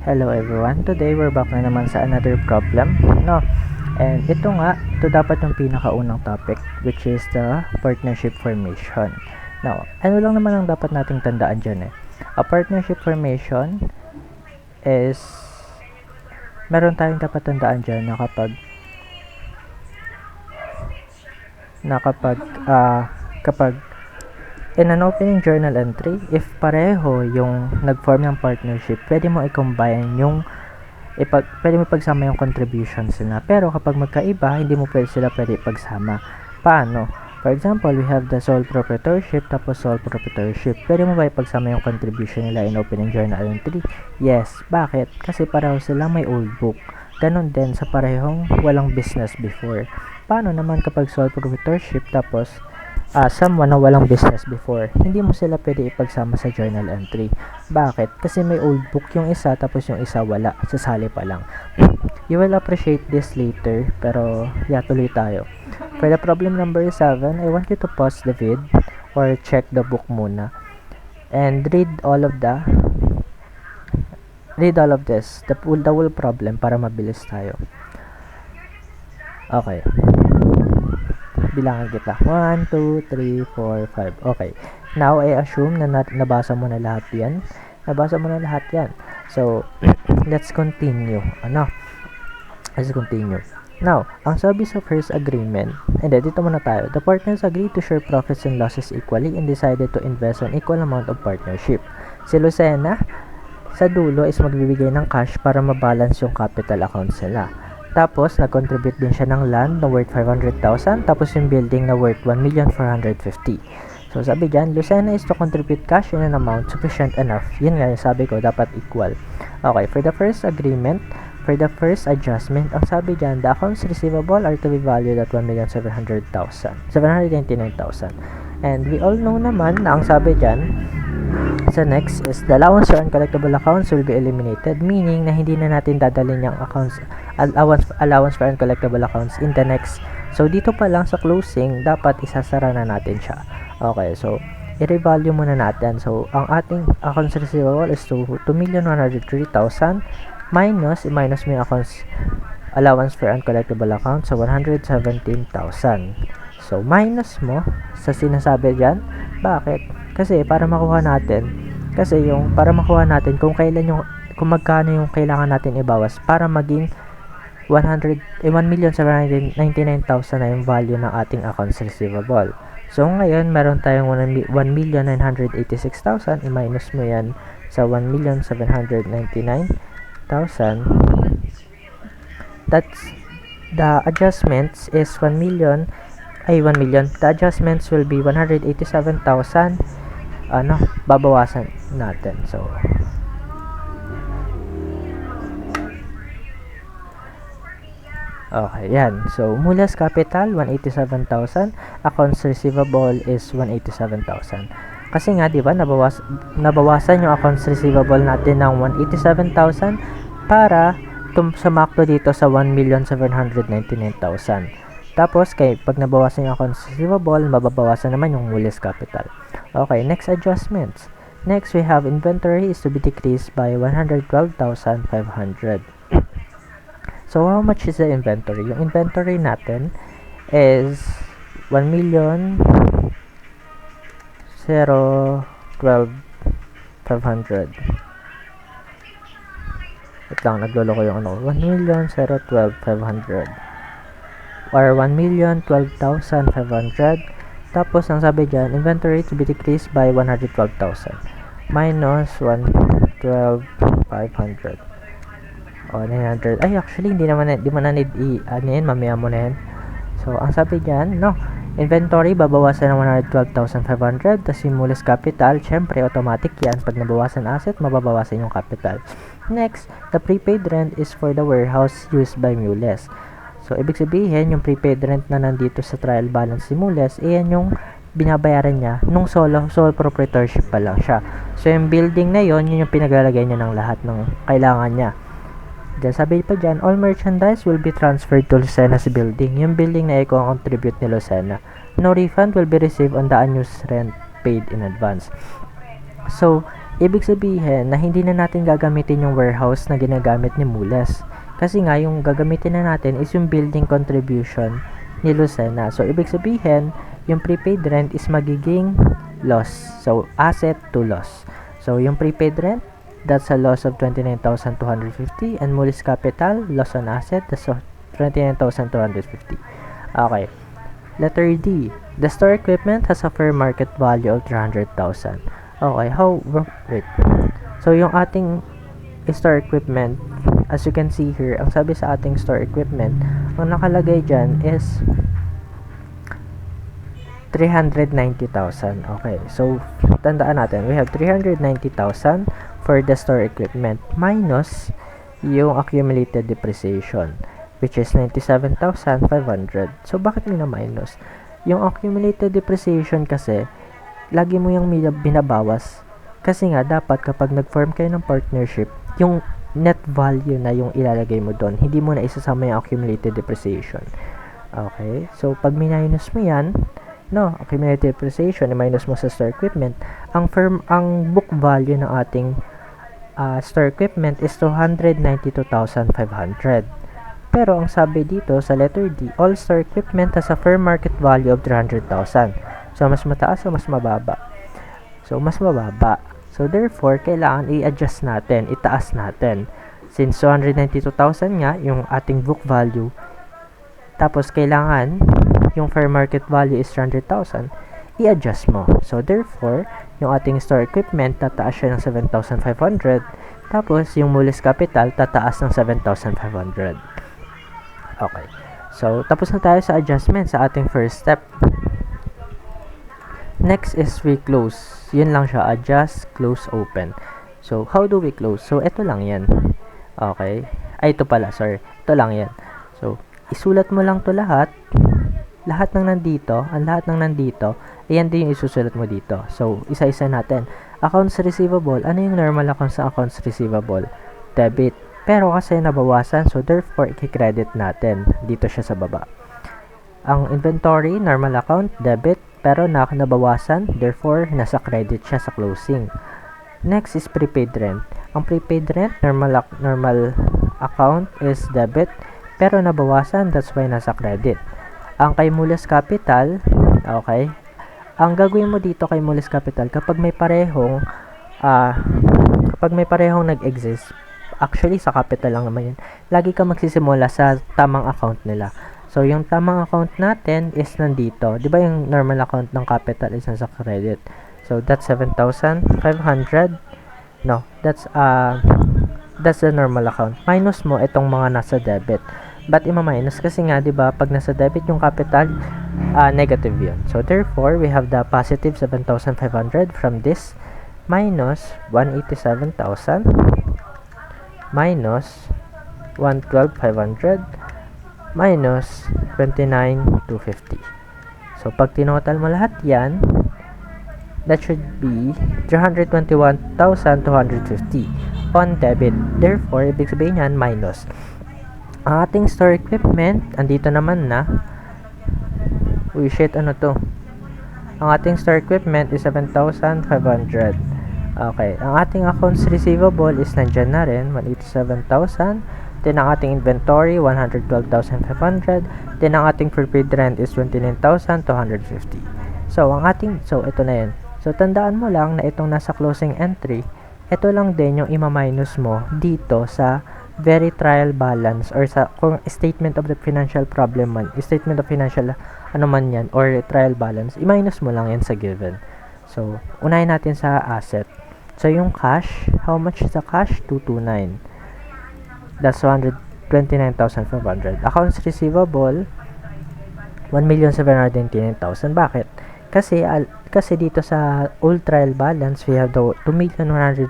Hello everyone, today we're back na naman sa another problem, no? And ito dapat yung pinakaunang topic, which is the partnership formation. Now, ano lang naman ang dapat nating tandaan dyan A partnership formation is, meron tayong dapat tandaan dyan na kapag in an opening journal entry, if pareho yung nag-form ng partnership, pwede mo i-combine pwede mo pagsama yung contributions nila. Pero kapag magkaiba, hindi mo sila pwede ipagsama. Paano? For example, we have the sole proprietorship tapos sole proprietorship. Pwede mo ba ipagsama yung contribution nila in opening journal entry? Yes. Bakit? Kasi pareho sila may old book. Ganon din sa parehong walang business before. Paano naman kapag sole proprietorship tapos someone na walang business before, hindi mo sila pwede ipagsama sa journal entry. Bakit? Kasi may old book yung isa tapos yung isa wala, sasali pa lang. You will appreciate this later, pero tuloy tayo. For the problem number 7, I want you to pause the vid or check the book muna and read all of this, the whole problem para mabilis tayo. Okay. Bilangan kita. 1, 2, 3, 4, 5. Okay. Now, I assume na nabasa mo na lahat yan. So, let's continue. Let's continue. Now, ang sabi sa first agreement, dito muna tayo. The partners agreed to share profits and losses equally and decided to invest an equal amount of partnership. Si Lucena, sa dulo is magbibigay ng cash para mabalance yung capital accounts nila. Tapos, nag-contribute din siya ng land na worth 500,000. Tapos, yung building na worth 1,450,000. So, sabi dyan, Lucena is to contribute cash in an amount sufficient enough. Yun nga yung sabi ko, dapat equal. Okay, for the first agreement, for the first adjustment, ang sabi dyan, the accounts receivable are to be valued at 1,799,000. And we all know naman na ang sabi dyan, sa next is the allowance for uncollectible accounts will be eliminated, meaning na hindi na natin dadalhin yung allowance for uncollectible accounts in the next. So dito pa lang sa closing, dapat isasara na natin siya. Okay, so i-revalue muna natin. So ang ating accounts receivable is 2,103,000 minus mo yung allowance for uncollectible accounts sa 117,000. So minus mo sa sinasabi dyan. Bakit? Kasi para makuha natin kung magkano yung kailangan natin ibawas para maging 1,799,000 na yung value ng ating accounts receivable. So ngayon meron tayong 1,986,000, i-minus mo yan sa 1,799,000. That's the adjustments is 1 million. The adjustments will be 187,000. Babawasan natin. So, okay, yan. So, Mulas capital, 187,000. Accounts receivable is 187,000. Kasi nga, di ba, nabawasan yung accounts receivable natin ng 187,000 para sumakto dito sa 1,799,000. Tapos, pag nabawasan yung accounts receivable, mababawasan naman yung Mulas capital. Okay, next adjustments. Next, we have inventory is to be decreased by 112,500. So, how much is the inventory? Yung inventory natin is 1,012,500. Wait lang, nagloloko yung 1,012,500. Or 1,012,500. Tapos, ang sabi dyan, inventory to be decreased by 112,000 minus 112,500. O, 900. Ay, actually, di mo na need mamaya mo na yan. So, ang sabi dyan, inventory, babawasan ng 112,500. Tapos, yung Mulas capital, syempre, automatic yan. Pag nabawasan asset, mababawasan yung capital. Next, the prepaid rent is for the warehouse used by Mulas. So, ibig sabihin, yung prepaid rent na nandito sa trial balance si Mulas, yan yung binabayaran niya nung sole proprietorship pa lang siya. So, yung building na yun yung pinaglalagay niya ng lahat ng kailangan niya. Then, sabi pa dyan, all merchandise will be transferred to Lucena's building. Yung building na i-contribute ni Lucena. No refund will be received on the unused rent paid in advance. So, Ibig sabihin na hindi na natin gagamitin yung warehouse na ginagamit ni Mules. Kasi nga, yung gagamitin na natin is yung building contribution ni Lucena. So, ibig sabihin, yung prepaid rent is magiging loss. So, asset to loss. So, yung prepaid rent, that's a loss of 29,250, and Mules capital, loss on asset, that's 29,250. Okay. Letter D. The store equipment has a fair market value of 300,000. Okay, wait. So, yung ating store equipment, as you can see here, ang sabi sa ating store equipment, ang nakalagay dyan is 390,000. Okay, so, tandaan natin, we have 390,000 for the store equipment minus yung accumulated depreciation, which is 97,500. So, bakit minus? Yung accumulated depreciation kasi, lagi mo yung binabawas. Kasi nga, dapat kapag nag-form kayo ng partnership, yung net value na yung ilalagay mo doon. Hindi mo na isasama yung accumulated depreciation. Okay? So, pag minus mo yan, accumulated depreciation, minus mo sa store equipment, ang book value ng ating store equipment is 292,500. Pero ang sabi dito sa letter D, all store equipment has a fair market value of 300,000. So, mas mataas o mas mababa? So, mas mababa. So, therefore, kailangan i-adjust natin, itaas natin. Since 292,000 nga, yung ating book value, tapos kailangan, yung fair market value is 300,000, i-adjust mo. So, therefore, yung ating store equipment, tataas siya ng 7,500. Tapos, yung Mules capital, tataas ng 7,500. Okay. So, tapos na tayo sa adjustment sa ating first step. Next is we close. Yun lang siya. Adjust, close, open. So, how do we close? So, ito lang yan. Okay. Ay, ito pala. Sorry. Ito lang yan. So, isulat mo lang to lahat. Lahat ng nandito, ayan din yung isusulat mo dito. So, isa-isa natin. Accounts receivable. Ano yung normal account sa accounts receivable? Debit. Pero kasi nabawasan, so therefore, i-credit natin. Dito siya sa baba. Ang inventory, normal account, debit. Pero nabawasan, therefore, nasa credit siya sa closing. Next is prepaid rent. Ang prepaid rent, normal account is debit. Pero nabawasan, that's why nasa credit. Ang kay Mules capital, okay, ang gagawin mo dito kay Mules capital, kapag may parehong nag-exist, actually sa capital lang naman yun, lagi ka magsisimula sa tamang account nila. So, yung tamang account natin is nandito. Di ba yung normal account ng capital is nasa credit? So, that's 7,500. No, that's the normal account. Minus mo itong mga nasa debit. But ima-minus kasi nga, di ba, pag nasa debit yung capital, negative yun. So, therefore, we have the positive 7,500 from this minus 187,000 minus 112,500 minus 29,250. So, pag tinotal mo lahat yan, that should be 321,250 on debit. Therefore, ibig sabihin yan, minus. Ang ating store equipment, andito naman na. Uy, shit, ano to? Ang ating store equipment is 7,500. Okay, ang ating accounts receivable is nandyan na rin, 187,000. Then, ang ating inventory, 112,500. Then, ang ating prepaid rent is 29,250. So, ito na yan. So, tandaan mo lang na itong nasa closing entry, ito lang din yung ima-minus mo dito sa very trial balance or sa kung statement of the financial problem man, statement of financial ano man yan, or trial balance, i-minus mo lang yan sa given. So, unahin natin sa asset. So, yung cash, how much is the cash? 229. That's 129,500. Accounts receivable, 1,789,000. Bakit? Kasi dito sa old trial balance, we have the 2,103,000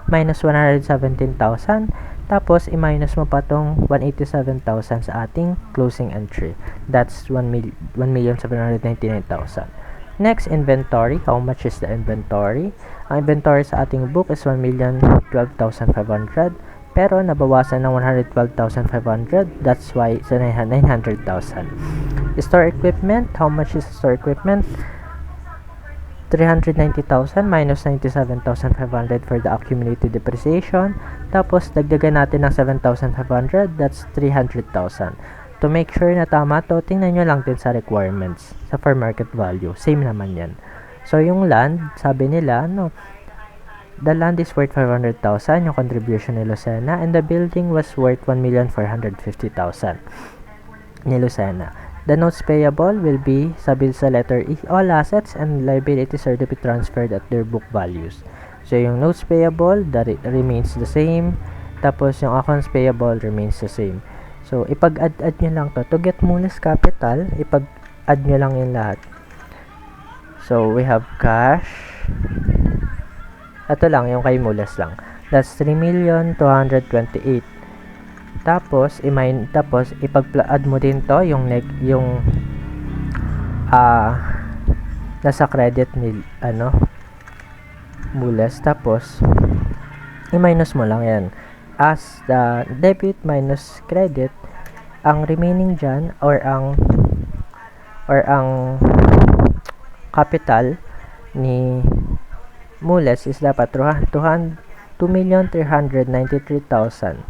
minus 117,000. Tapos, i-minus mo pa tong 187,000 sa ating closing entry. That's 1,799,000. Next, inventory. How much is the inventory? Ang inventory sa ating book is 1,012,500. Pero, nabawasan ng 112,500. That's why, it's 900,000. Store equipment. How much is store equipment? 390,000 minus 97,500 for the accumulated depreciation. Tapos, dagdagan natin ng 7,500. That's 300,000. To make sure na tama to, tingnan nyo lang din sa requirements. Sa fair market value. Same naman yan. So, yung land, sabi nila, no, the land is worth 500,000, yung contribution ni Lucena, and the building was worth 1,450,000 ni Lucena. The notes payable will be, sabi sa letter E, all assets and liabilities are to be transferred at their book values. So, yung notes payable, that remains the same. Tapos, yung accounts payable remains the same. So, ipag-add nyo lang to. To get Mules capital, ipag-add nyo lang yung lahat. So, we have cash. Ito lang, yung kay Mules lang. That's 3,228,000. Tapos, ipag-add mo din to, yung nasa credit ni, Mules. Tapos, i-minus mo lang yan. As the debit minus credit, ang remaining dyan, or ang capital ni Mules is dapat 2,393,000.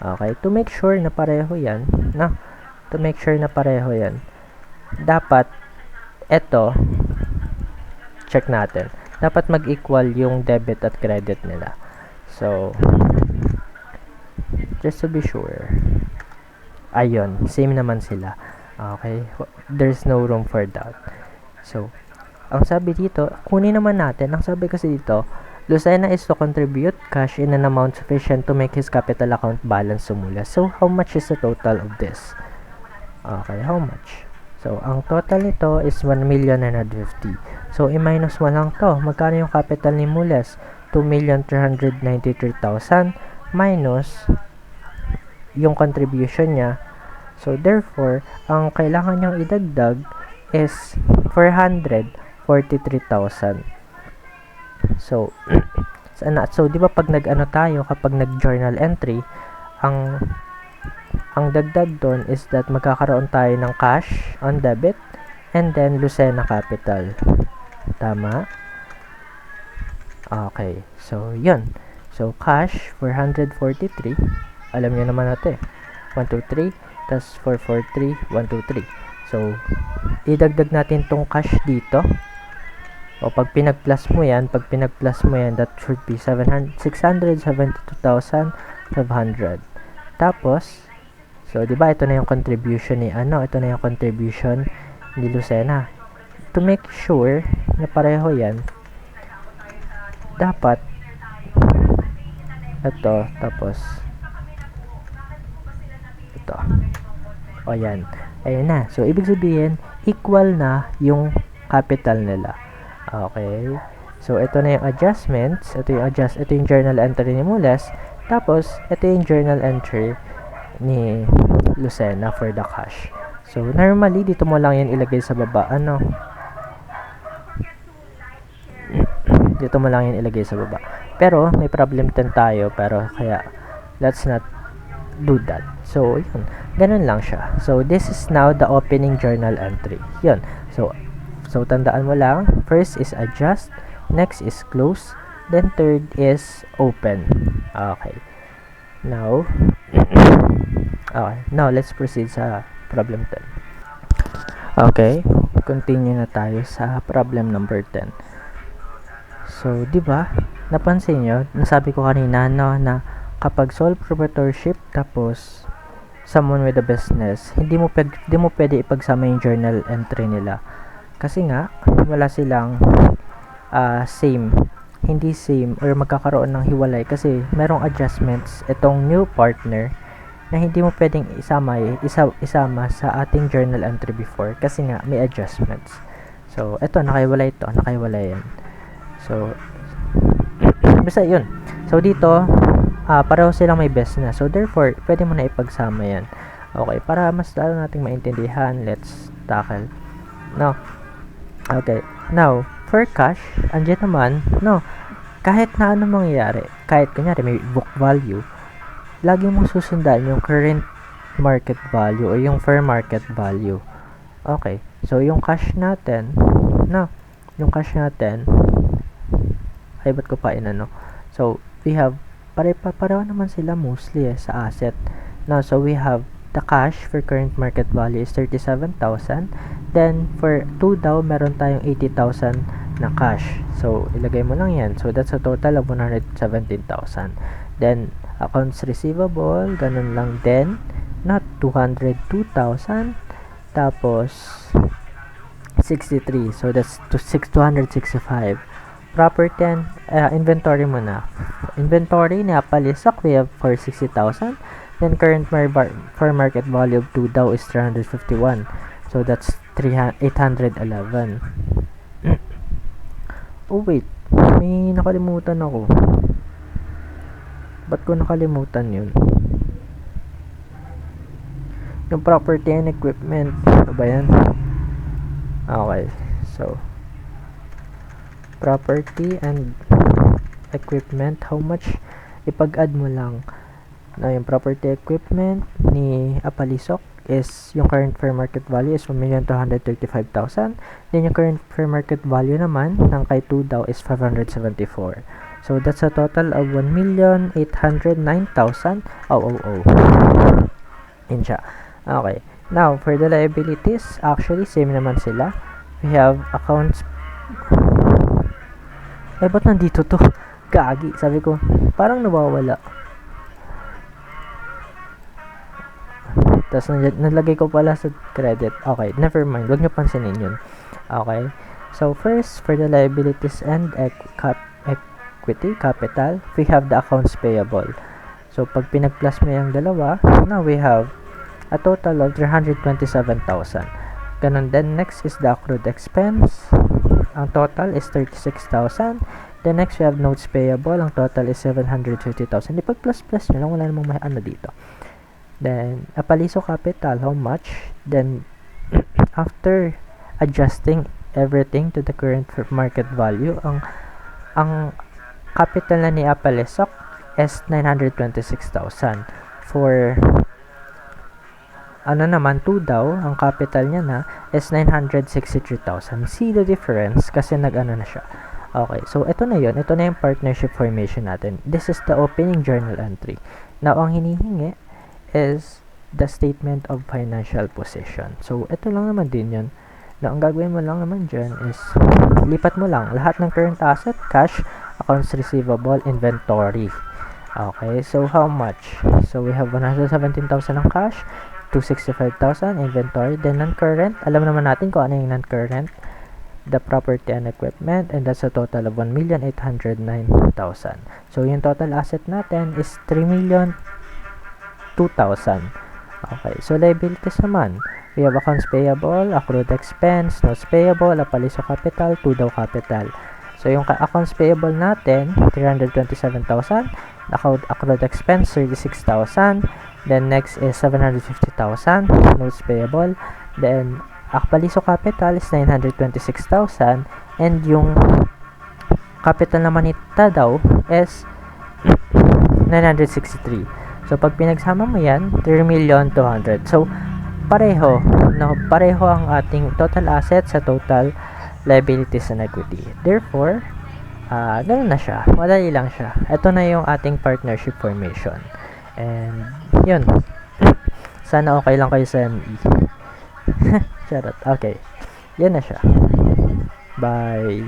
Okay, to make sure na pareho yan, dapat eto, check natin. Dapat mag-equal yung debit at credit nila. So, just to be sure. Ayun, same naman sila. Okay, there's no room for doubt. So, ang sabi dito, kunin naman natin, ang sabi kasi dito, Lucena is to contribute cash in an amount sufficient to make his capital account balance sumula. So, how much is the total of this? Okay, how much? So, ang total nito is 1,950,000. So, i-minus mo lang to. Magkano yung capital ni Mules? 2,393,000 minus yung contribution niya. So, therefore, ang kailangan niyang idagdag is 443,000. So, di ba pag kapag nag-journal entry, ang dagdag doon is that magkakaroon tayo ng cash on debit and then Lucena capital. Tama? Okay. So, yun. So, cash, 443. Alam niyo naman natin. 1, 2, 3. Tas 443, 1, 2, 3. So, idagdag natin tong cash dito. O pag pinag-plus mo yan, that should be 672,500. Tapos, so, di ba ito na yung contribution ni Lucena. To make sure na pareho yan, dapat ito, tapos ito. O yan. Ayun na. So, ibig sabihin, equal na yung capital nila. Okay. So, ito na yung adjustments. Ito yung journal entry ni Mules. Tapos, ito yung journal entry ni Lucena for the cash. So, normally, dito mo lang yan ilagay sa baba. Dito mo lang yan ilagay sa baba. Pero, may problem din tayo. Pero, kaya, let's not do that. So, yun. Ganun lang siya. So, this is now the opening journal entry. Yun. So, tandaan mo lang, first is adjust, next is close, then third is open. Okay. Now, let's proceed sa problem 10. Okay, continue na tayo sa problem number 10. So, di ba, napansin nyo, nasabi ko kanina, na kapag sole proprietorship, tapos, someone with a business, hindi mo pwede ipagsama yung journal entry nila. Kasi nga, wala silang hindi same or magkakaroon ng hiwalay kasi merong adjustments itong new partner na hindi mo pwedeng isama sa ating journal entry before kasi nga may adjustments. So, ito, nakaiwalay yan. So, basta yun. So, dito, pareho silang may business. So, therefore, pwede mo na ipagsama yan. Okay, para mas lalo nating maintindihan, let's tackle. Okay, now, for cash, andyan naman, kahit na ano mangyayari, kahit kunyari may book value, lagi mong susundan yung current market value o yung fair market value. Okay, so yung cash natin, yung cash natin, ay ba't ko pa inano? So, we have, pareho naman sila mostly sa asset. Now, so we have the cash for current market value is 37,000. Then, for 2 daw, meron tayong 80,000 na cash. So, ilagay mo lang yan. So, that's a total of 117,000. Then, accounts receivable, ganun lang din. Not 202,000. Tapos, 63. So, that's 265. Property and inventory muna. Inventory ni Apalisok, we have for 60,000. Then, current fair market value of 2 daw is 351. So, that's 811. Oh, wait. May nakalimutan ako. Ba't ko nakalimutan yun? Yung property and equipment. Ano ba yan? Okay. So, property and equipment. How much? Ipag-add mo lang. Now, yung property equipment ni Apalisok is yung current fair market value is 1,235,000. Then, yung current fair market value naman ng kay 2 daw is 574. So, that's a total of 1,809,000. Yun siya. Okay. Now, for the liabilities, actually, same naman sila. We have accounts. Ba't nandito to? Gagi. Sabi ko, parang nawawala. Tapos, nalagay ko pala sa credit. Okay, never mind. Huwag nyo pansinin yun. Okay. So, first, for the liabilities and equity, capital, we have the accounts payable. So, pag pinag-plus mo yung dalawa, now we have a total of 327,000. Ganun din, next is the accrued expense. Ang total is 36,000. Then next, we have notes payable. Ang total is 750,000. Ipag-plus-plus nyo lang, wala namang may ano dito. Then, Apaliso capital, how much? Then, after adjusting everything to the current market value, ang capital na ni Apalisok is 926,000. For ano naman, 2 daw, ang capital niya na is 963,000. See the difference? Kasi nag-ano na siya. Okay, so ito na yun. Ito na yung partnership formation natin. This is the opening journal entry. Now, ang hinihingi is the statement of financial position. So, ito lang naman din yun. Now, ang gagawin mo lang naman dyan is lipat mo lang lahat ng current asset, cash, accounts receivable, inventory. Okay, so how much? So, we have 117,000 ng cash, 265,000 inventory, then non-current. Alam naman natin kung ano yung non-current. The property and equipment, and that's a total of 1,809,000. So, yung total asset natin is 3,200,000. Okay, so liabilities naman. We have accounts payable, accrued expense, notes payable, Apaliso capital, 2 daw capital. So, yung accounts payable natin, 327,000. Accrued expense, 36,000. Then, next is 750,000. Notes payable. Then, Apaliso capital is 926,000. And yung capital naman nita daw is 963. So, pag pinagsama mo yan, 3,200,000. So, pareho ang ating total assets sa total liabilities and equity. Therefore, ganun na siya. Madali lang siya. Ito na yung ating partnership formation. And, yun. Sana okay lang kayo sa ME. Charot. Okay. Yan na siya. Bye.